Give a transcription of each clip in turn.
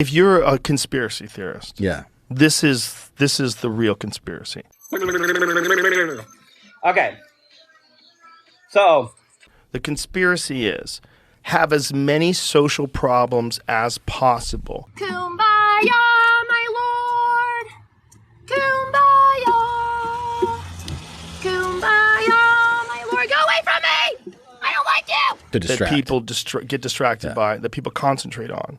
If you're a conspiracy theorist, yeah, this is the real conspiracy. Okay. So the conspiracy is have as many social problems as possible. Kumbaya, my lord. Kumbaya. Kumbaya, my lord. Go away from me. I don't like you. To distract. That people get distracted by, that people concentrate on.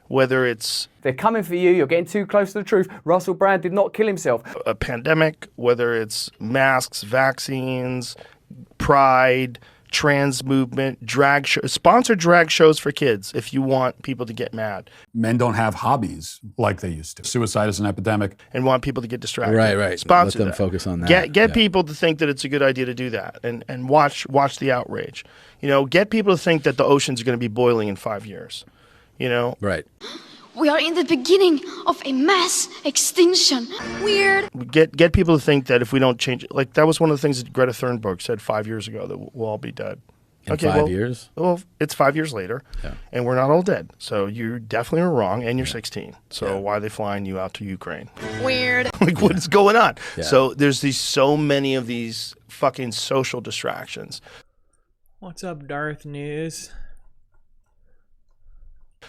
Whether it's... They're coming for you. You're getting too close to the truth. Russell Brand did not kill himself. A pandemic, whether it's masks, vaccines, pride, trans movement, sponsor drag shows for kids if you want people to get mad. Men don't have hobbies like they used to. Suicide is an epidemic. And want people to get distracted. Right. Sponsor Let them that. focus on that. Get people to think that it's a good idea to do that and watch the outrage. You know, get people to think that the oceans are going to be boiling in 5 years. You know? Right. We are in the beginning of a mass extinction. Weird. Get people to think that if we don't change it, like that was one of the things that Greta Thunberg said 5 years ago, that we'll all be dead. In 5 years? Well, it's 5 years later, and we're not all dead. So you definitely are wrong, and you're 16. So why are they flying you out to Ukraine? Weird. Like, what is going on? Yeah. So there's so many of these fucking social distractions. What's up, DarthNews?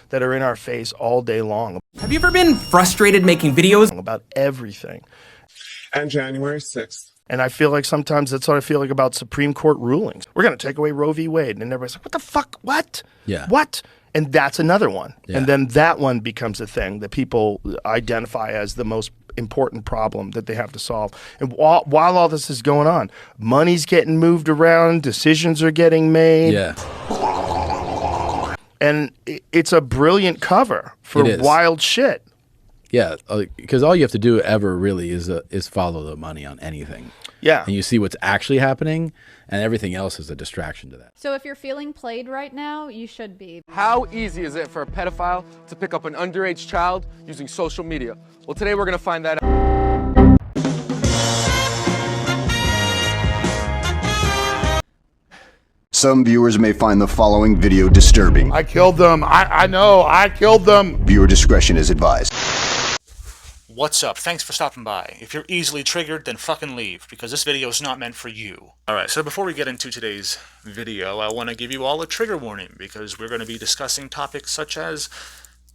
That are in our face all day long. Have you ever been frustrated making videos about everything? And January 6th. And I feel like sometimes that's what I feel like about Supreme Court rulings. We're going to take away Roe v. Wade. And everybody's like, what the fuck? What? Yeah. What? And that's another one. Yeah. And then that one becomes a thing that people identify as the most important problem that they have to solve. And while all this is going on, money's getting moved around, decisions are getting made. Yeah. And it's a brilliant cover for wild shit. Yeah, because all you have to do ever really is follow the money on anything. Yeah. And you see what's actually happening, and everything else is a distraction to that. So if you're feeling played right now, you should be. How easy is it for a pedophile to pick up an underage child using social media? Well, today we're going to find that out. Some viewers may find the following video disturbing. I killed them. I know. I killed them. Viewer discretion is advised. What's up? Thanks for stopping by. If you're easily triggered, then fucking leave, because this video is not meant for you. Alright, so before we get into today's video, I want to give you all a trigger warning, because we're going to be discussing topics such as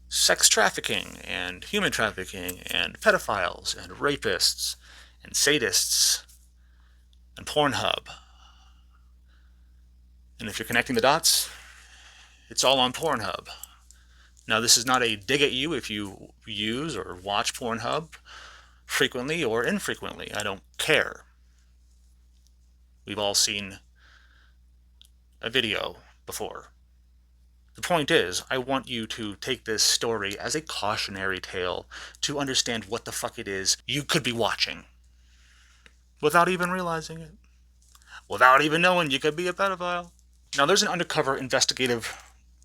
sex trafficking, and human trafficking, and pedophiles, and rapists, and sadists, and Pornhub. And if you're connecting the dots, it's all on Pornhub. Now, this is not a dig at you if you use or watch Pornhub frequently or infrequently. I don't care. We've all seen a video before. The point is, I want you to take this story as a cautionary tale to understand what the fuck it is you could be watching without even realizing it, without even knowing you could be a pedophile. Now, there's an undercover investigative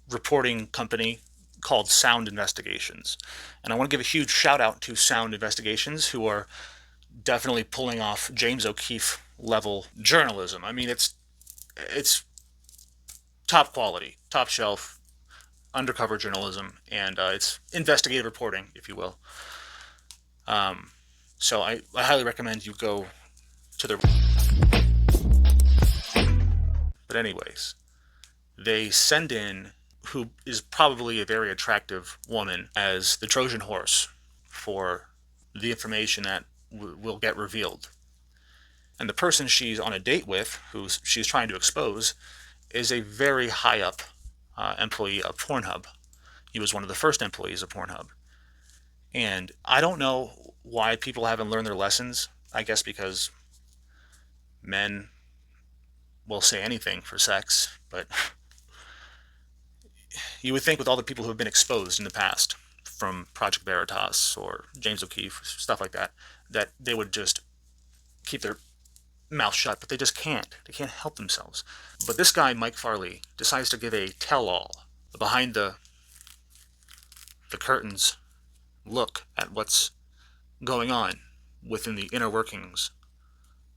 reporting company called Sound Investigations. And I want to give a huge shout out to Sound Investigations, who are definitely pulling off James O'Keefe level journalism. I mean, it's top quality, top shelf, undercover journalism, and it's investigative reporting, if you will. So I highly recommend you go to their... But anyways, they send in who is probably a very attractive woman as the Trojan horse for the information that will get revealed. And the person she's on a date with, who she's trying to expose, is a very high up employee of Pornhub. He was one of the first employees of Pornhub. And I don't know why people haven't learned their lessons. I guess because men will say anything for sex, but you would think with all the people who have been exposed in the past, from Project Veritas or James O'Keefe, stuff like that, that they would just keep their mouth shut, but they just can't. They can't help themselves. But this guy, Mike Farley, decides to give a tell-all, behind the curtains look at what's going on within the inner workings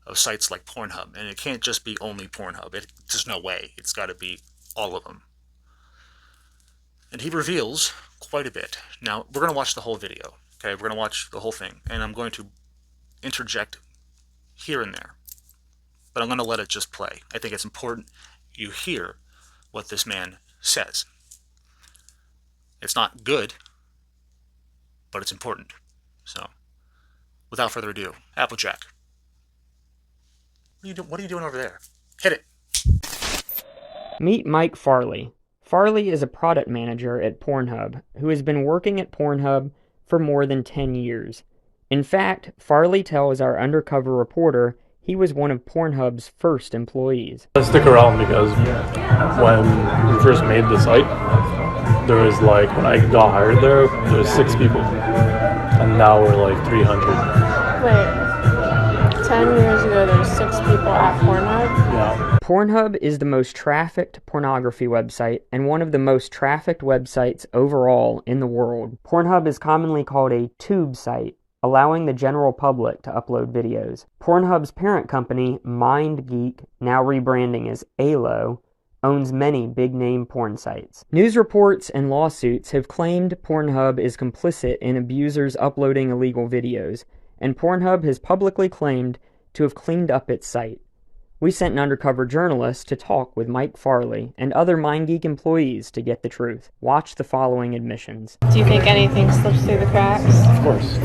of sites like Pornhub. And it can't just be only Pornhub. There's no way. It's got to be all of them. And he reveals quite a bit. Now, we're going to watch the whole video. Okay, we're going to watch the whole thing. And I'm going to interject here and there. But I'm going to let it just play. I think it's important you hear what this man says. It's not good, but it's important. So, without further ado, Applejack. What are you doing over there? Hit it. Meet Mike Farley. Farley is a product manager at Pornhub who has been working at Pornhub for more than 10 years. In fact, Farley tells our undercover reporter he was one of Pornhub's first employees. I stick around because when we first made the site, there was like, when I got hired there was 6 people. And now we're like 300. Wait, 10 years ago there were 6 people at Pornhub? Yeah. Pornhub is the most trafficked pornography website and one of the most trafficked websites overall in the world. Pornhub is commonly called a tube site, allowing the general public to upload videos. Pornhub's parent company, MindGeek, now rebranding as Alo, owns many big-name porn sites. News reports and lawsuits have claimed Pornhub is complicit in abusers uploading illegal videos, and Pornhub has publicly claimed to have cleaned up its site. We sent an undercover journalist to talk with Mike Farley and other MindGeek employees to get the truth. Watch the following admissions. Do you think anything slips through the cracks? Of course.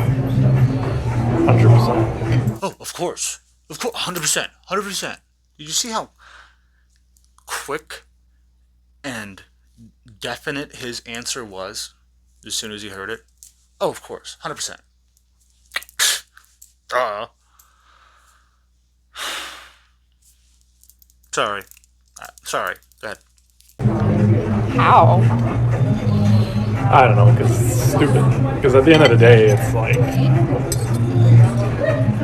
100%. Oh, of course. Of course, 100%. 100%. Did you see how quick and definite his answer was as soon as he heard it? Oh, of course. 100%. Sorry. Sorry. Go ahead. How? I don't know, because it's stupid. Because at the end of the day, it's like,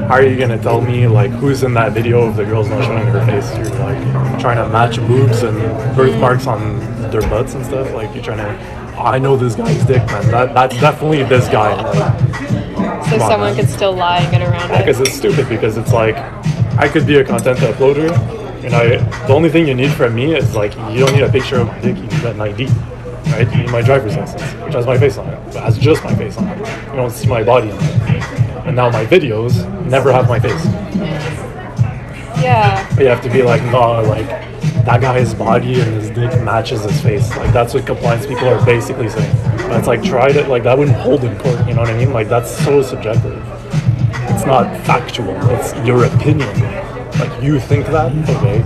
how are you going to tell me, like, who's in that video of the girl's not showing her face? You're, like, trying to match boobs and birthmarks on their butts and stuff. Like, you're trying to, oh, I know this guy's dick, man. That's definitely this guy. Like, so someone could still lie and get around it? Because it's stupid, because it's like, I could be a content uploader, and the only thing you need from me is, like, you don't need a picture of dick, you need an ID. Right? You need my driver's license, which has my face on it. It has just my face on it. You don't see my body on it. And now my videos never have my face. Yeah. But you have to be like, no, like, that guy's body and his dick matches his face. Like, that's what compliance people are basically saying. But it's like, try to, like, that wouldn't hold in court, you know what I mean? Like, that's so subjective. It's not factual. It's your opinion. Like, you think that? Okay.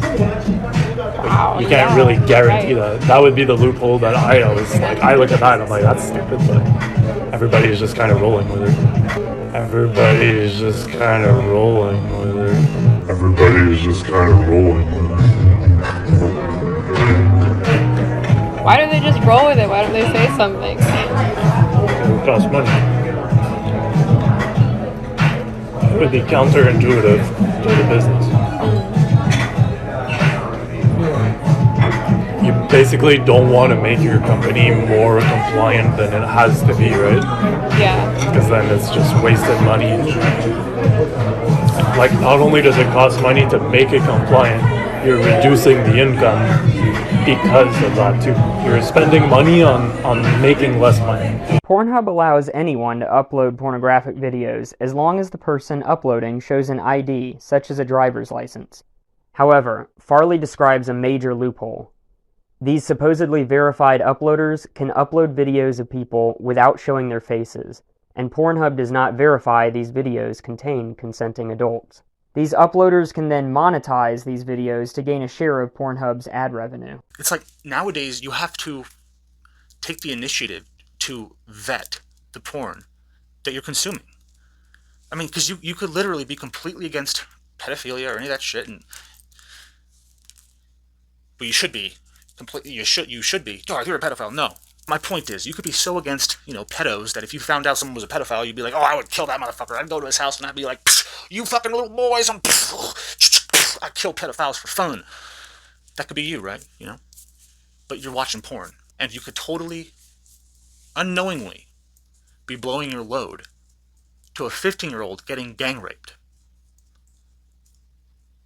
Wow, you can't really guarantee that. That would be the loophole that I always, like, I look at that and I'm like, that's stupid, but everybody is just kind of rolling with it. Everybody is just kind of rolling with it. Everybody is just kind of rolling with it. Why don't they just roll with it? Why don't they say something? It costs money. It would be counterintuitive to the business. You basically don't want to make your company more compliant than it has to be, right? Yeah. Because then it's just wasted money. Like, not only does it cost money to make it compliant, you're reducing the income because of that too. You're spending money on making less money. Pornhub allows anyone to upload pornographic videos as long as the person uploading shows an ID, such as a driver's license. However, Farley describes a major loophole. These supposedly verified uploaders can upload videos of people without showing their faces, and Pornhub does not verify these videos contain consenting adults. These uploaders can then monetize these videos to gain a share of Pornhub's ad revenue. It's like, nowadays, you have to take the initiative to vet the porn that you're consuming. I mean, because you could literally be completely against pedophilia or any of that shit, but you should be. Completely, you should be. Darth, you're a pedophile. No. My point is, you could be so against, pedos that if you found out someone was a pedophile, you'd be like, oh, I would kill that motherfucker. I'd go to his house and I'd be like, you fucking little boys, I kill pedophiles for fun. That could be you, right? But you're watching porn, and you could totally, unknowingly, be blowing your load to a 15-year-old getting gang raped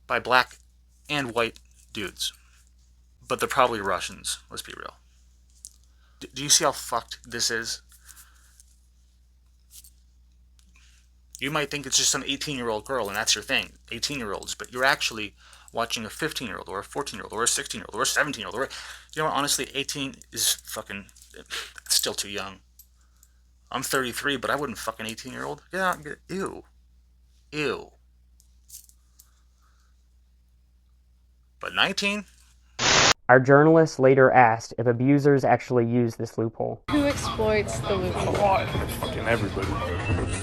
by black and white dudes. But they're probably Russians, let's be real. Do you see how fucked this is? You might think it's just some 18-year-old girl and that's your thing, 18-year-olds, but you're actually watching a 15-year-old or a 14-year-old or a 16-year-old or a 17-year-old or, you know what, honestly, 18 is fucking, it's still too young. I'm 33, but I wouldn't fuck an 18-year-old. Yeah, ew. Ew. But 19? Our journalist later asked if abusers actually use this loophole. Who exploits the loophole? Fucking everybody.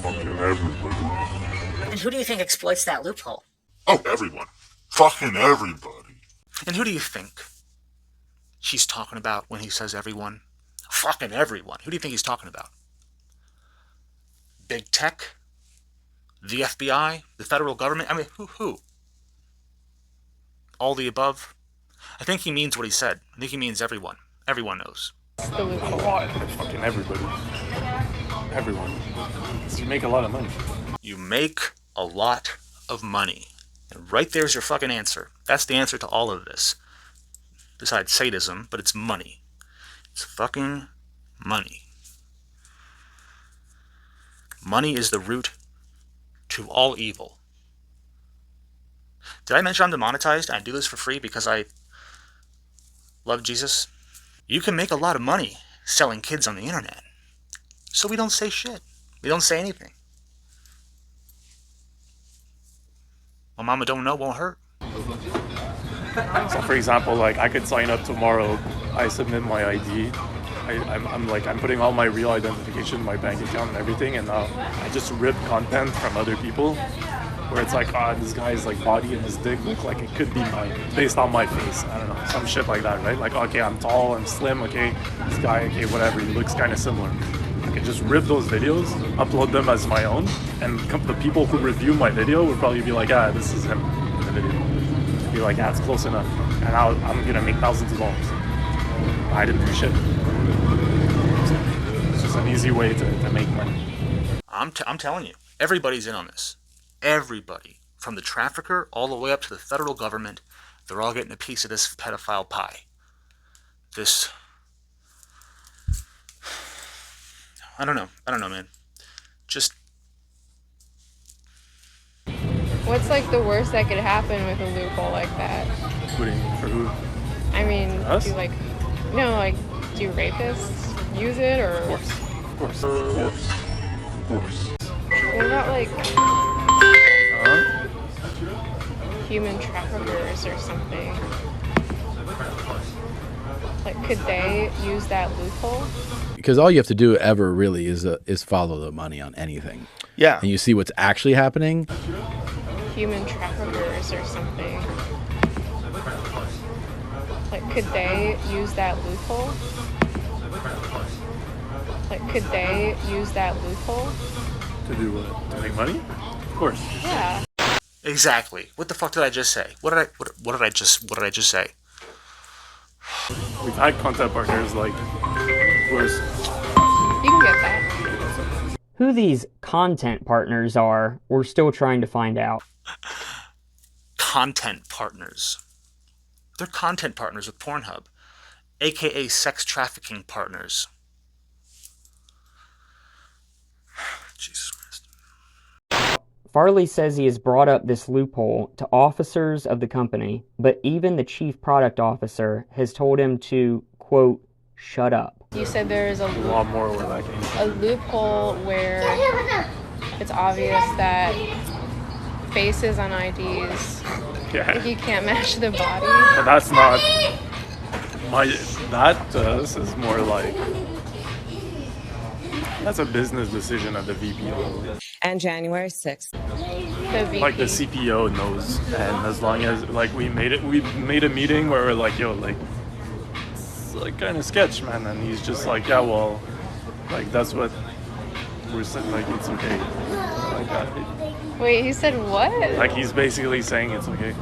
Fucking everybody. And who do you think exploits that loophole? Oh, everyone. Fucking everybody. And who do you think she's talking about when he says everyone? Fucking everyone. Who do you think he's talking about? Big tech? The FBI? The federal government? I mean, who? All the above? I think he means what he said. I think he means everyone. Everyone knows. The loophole. Fucking everybody. Everyone. You make a lot of money. You make a lot of money. And right there's your fucking answer. That's the answer to all of this. Besides sadism, but it's money. It's fucking money. Money is the root to all evil. Did I mention I'm demonetized and I do this for free because I love Jesus? You can make a lot of money selling kids on the internet. So we don't say shit. We don't say anything. My mama don't know won't hurt. So for example, like I could sign up tomorrow, I submit my ID, I'm putting all my real identification, my bank account and everything, and I just rip content from other people where it's like, this guy's like body and his dick look like it could be mine based on my face. I don't know, some shit like that, right? Like, okay, I'm tall, I'm slim, okay, this guy, okay, whatever, he looks kind of similar. I could just rip those videos, upload them as my own, and the people who review my video would probably be like, this is him in the video. Be like, it's close enough. And I'm gonna make thousands of dollars. I didn't do shit. It's just an easy way to make money. I'm telling you, everybody's in on this. Everybody, from the trafficker all the way up to the federal government, they're all getting a piece of this pedophile pie. This, I don't know, man. Just. What's like the worst that could happen with a loophole like that? For who? I mean, Us? do rapists use it or? Of course. What about like human traffickers or something? Like, could they use that loophole? Because all you have to do ever really is follow the money on anything. Yeah. And you see what's actually happening. Human traffickers or something. Like, could they use that loophole? Like, could they use that loophole? To do what? To make money? Of course. Yeah. Exactly. What the fuck did I just say? What did I just say? We've had content partners like worse. You can get that. Who these content partners are, we're still trying to find out. Content partners. They're content partners with Pornhub, aka sex trafficking partners. Jesus Christ. Farley says he has brought up this loophole to officers of the company, but even the chief product officer has told him to, quote, shut up. You said there is a lot more where that came from. A loophole where it's obvious that faces on IDs, if you can't match the body. But that's not this is more like, that's a business decision at the VP level. And January 6th. The VP. Like the CPO knows, and as long as like we made a meeting where we're like, yo, like it's like kind of sketch, man, and he's just like, yeah, well, like that's what we're saying, like it's okay, like that. Wait, he said what? Like he's basically saying it's okay,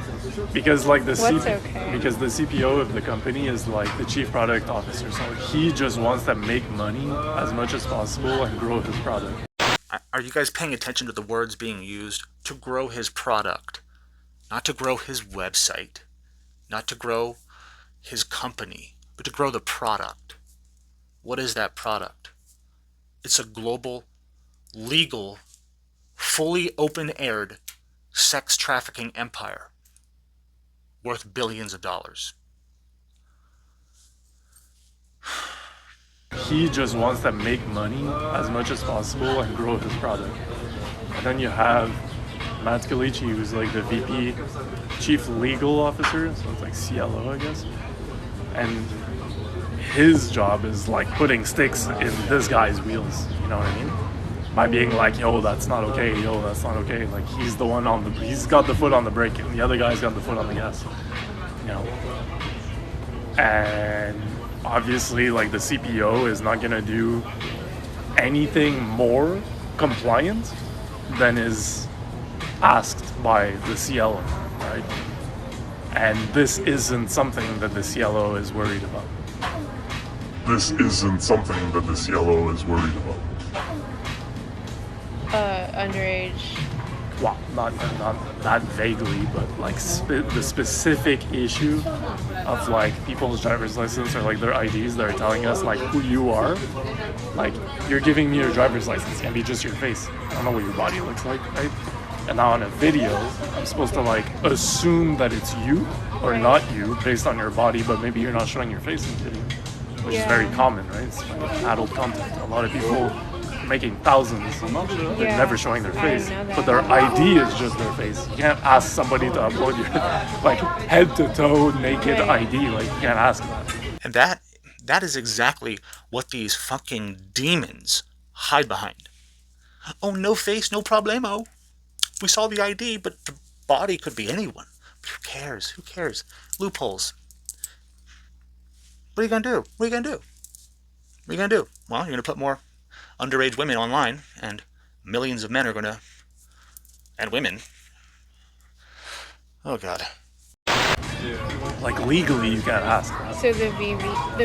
because like the okay? Because the CPO of the company is like the chief product officer, so he just wants to make money as much as possible and grow his product. Are you guys paying attention to the words being used? To grow his product, not to grow his website, not to grow his company, but to grow the product. What is that product? It's a global, legal, fully open-aired sex trafficking empire worth billions of dollars. He just wants to make money as much as possible and grow his product. And then you have Matt Scalici, who's like the VP, Chief Legal Officer, so it's like CLO, I guess. And his job is like putting sticks in this guy's wheels, you know what I mean? By being like, yo, that's not okay, yo, that's not okay. Like, he's the one on the, he's got the foot on the brake, and the other guy's got the foot on the gas, you know? And obviously, like, the CPO is not gonna do anything more compliant than is asked by the CLO, right? And this isn't something that the CLO is worried about. This isn't something that the CLO is worried about. Underage. Well, not that vaguely, but like the specific issue of like people's driver's license or like their IDs that are telling us like who you are. Like, you're giving me your driver's license, it can be just your face. I don't know what your body looks like, right? And now on a video, I'm supposed to like assume that it's you or not you based on your body, but maybe you're not showing your face in the video, which is very common, right? It's like adult content. A lot of people making thousands, they're never showing their face, but their ID is just their face. You can't ask somebody to upload your like head to toe naked ID. Like, you can't ask that. And that is exactly what these fucking demons hide behind. Oh, no face, no problemo. We saw the ID, but the body could be anyone. But who cares? Who cares? Loopholes. What are you gonna do? What are you gonna do? What are you gonna do? Well, you're gonna put more underage women online, and millions of men are gonna, and women. Oh God. Like, legally, you can't ask. So the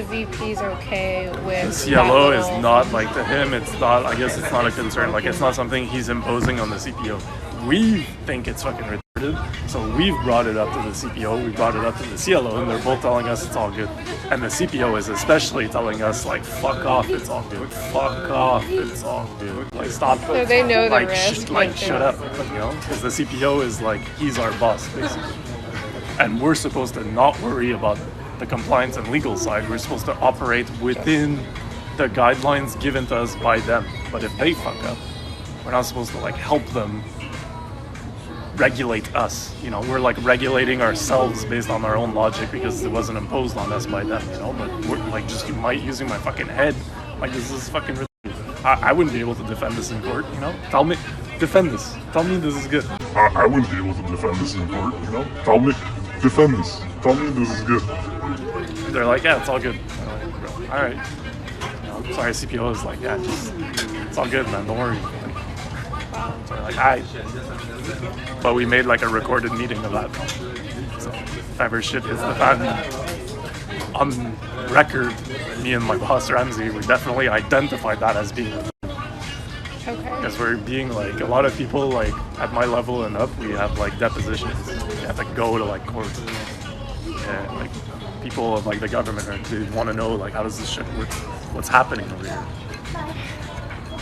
VP's okay with the CLO is not, like, to him, it's not, I guess it's not a concern. Like, it's not something he's imposing on the CPO. We think it's fucking retarded, so we've brought it up to the CPO, we brought it up to the CLO, and they're both telling us it's all good. And the CPO is especially telling us, like, fuck off, it's all good. Fuck off, it's all good. Like, stop. So they know the like, risk. shut up, you know? Because the CPO is like, he's our boss, basically. And we're supposed to not worry about the compliance and legal side. We're supposed to operate within the guidelines given to us by them. But if they fuck up, we're not supposed to like help them regulate us. You know, we're like regulating ourselves based on our own logic because it wasn't imposed on us by them, you know? But we're like just using my fucking head. Like, this is fucking ridiculous. I wouldn't be able to defend this in court, you know? Tell me, defend this. Tell me this is good. I wouldn't be able to defend this in court, you know? Tell me, defend this. Tell me this is good. They're like, yeah, it's all good. All right. You know, sorry, CPO is like, yeah, just, it's all good, man. Don't worry. So like, all right. But we made like a recorded meeting of that. So if ever shit hits the fan on record, me and my boss Ramsey, we definitely identified that as being. Okay. Because we're being like, a lot of people like at my level and up, we have like depositions. You have to go to like court. Yeah, like people of like the government, they want to know like, how does this shit work? What's happening over here?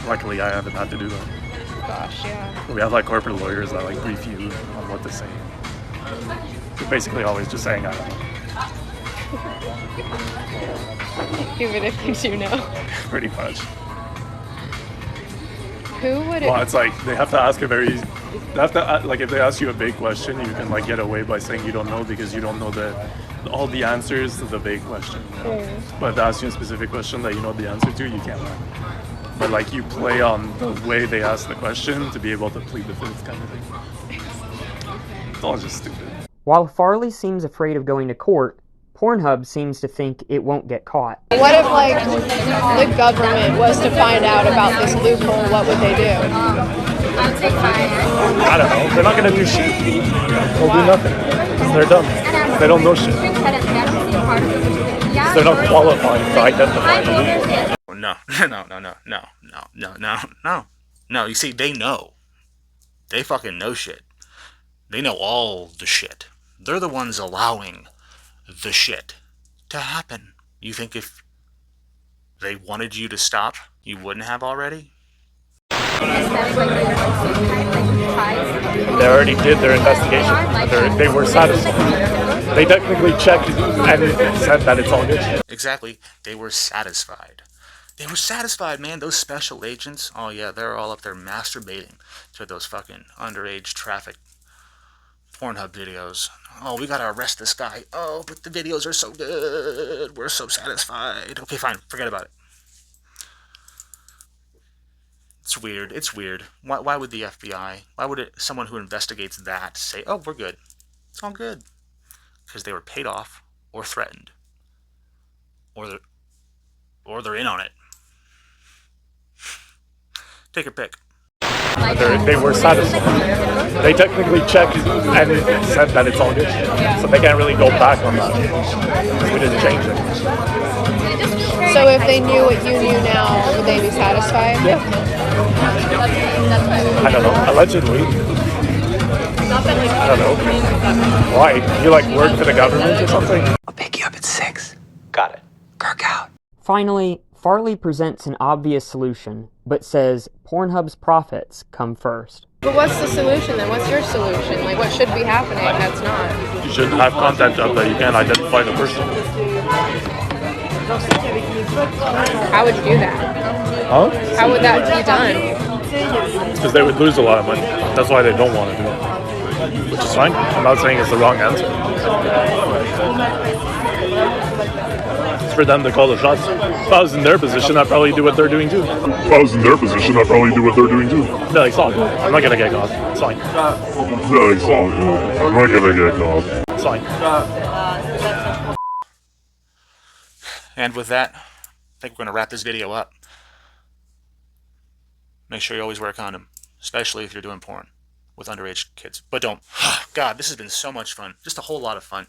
Luckily, I haven't had to do that. Gosh, yeah. We have like corporate lawyers that like brief you on what to say. We're basically always just saying, I don't know. Even if you do know. Pretty much. Who would it? Well, it's like they have to ask a very, they have to like if they ask you a big question, you can like get away by saying you don't know because you don't know all the answers to the big question. You know? But if they ask you a specific question that you know the answer to, you can't lie. But like you play on the way they ask the question to be able to plead the fifth kind of thing. It's all just stupid. While Farley seems afraid of going to court, Pornhub seems to think it won't get caught. What if, like, the government was to find out about this loophole? What would they do? I don't know. They're not going to do shit. They'll do nothing. Because they're dumb. They don't know shit. They're not qualified to identify the loophole. No, you see, they know. They fucking know shit. They know all the shit. They're the ones allowing the shit to happen. You think if they wanted you to stop, you wouldn't have already? They already did their investigation. They were satisfied. They technically checked and said that it's all good. Exactly. They were satisfied. They were satisfied, man. Those special agents, oh yeah, they're all up there masturbating to those fucking underage traffic Pornhub videos. Oh, we gotta arrest this guy. Oh, but the videos are so good. We're so satisfied. Okay, fine. Forget about it. It's weird. It's weird. Why would the FBI, why would someone who investigates that say, oh, we're good. It's all good. Because they were paid off or threatened. Or they're in on it. Take your pick. They were satisfied. They technically checked and said that it's all good. So they can't really go back on that. We didn't change it. So if they knew what you knew now, would they be satisfied? Yeah. I don't know. Allegedly. I don't know. Why? You like work for the government or something? I'll pick you up at 6. Got it. Kirk out. Finally, Farley presents an obvious solution, but says Pornhub's profits come first. But what's the solution then? What's your solution? Like, what should be happening that's not? You shouldn't have content up that you can't identify the person. How would you do that? Huh? How would that be done? Because they would lose a lot of money. That's why they don't want to do it. Which is fine. I'm not saying it's the wrong answer. It's for them to call the shots. If I was in their position, I'd probably do what they're doing too. If I was in their position, I'd probably do what they're doing too. No, it's all good. I'm not gonna get caught. It's fine. No, it's all good. I'm not gonna get caught. It's fine. And with that, I think we're going to wrap this video up. Make sure you always wear a condom, especially if you're doing porn with underage kids. But don't. God, this has been so much fun. Just a whole lot of fun.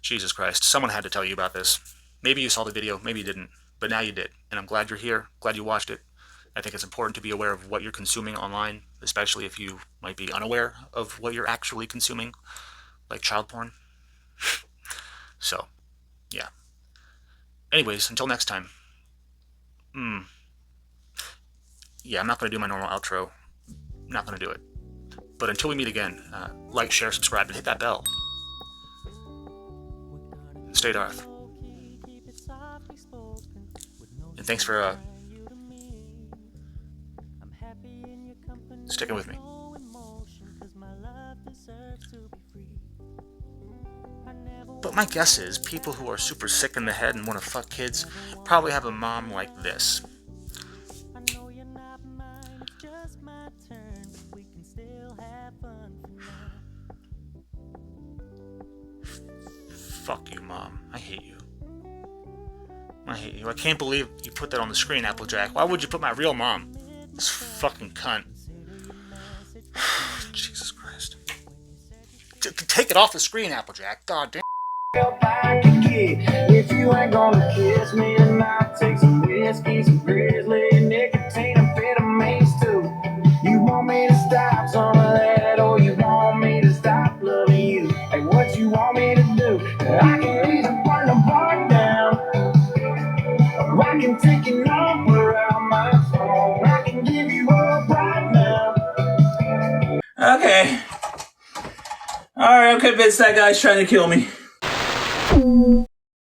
Jesus Christ, someone had to tell you about this. Maybe you saw the video, maybe you didn't, but now you did. And I'm glad you're here, glad you watched it. I think it's important to be aware of what you're consuming online, especially if you might be unaware of what you're actually consuming, like child porn. So, yeah. Anyways, until next time. Yeah, I'm not going to do my normal outro. I'm not going to do it. But until we meet again, like, share, subscribe, and hit that bell. Stay Darth. And thanks for sticking with me. But my guess is people who are super sick in the head and want to fuck kids probably have a mom like this. Fuck you, Mom. I hate you. I hate you. I can't believe you put that on the screen, Applejack. Why would you put my real mom? This fucking cunt. Jesus Christ. Take it off the screen, Applejack. God damn. If you ain't gonna kiss me tonight, take some whiskey, some grizzly, nicotine, and vitamins too. You want me to stop some of that, or you want me to stop loving you? Hey, what you want me to do? I can either burn the bar down, or I can take your number out my phone. I can give you up right now. Okay. Alright, I'm convinced that guy's trying to kill me.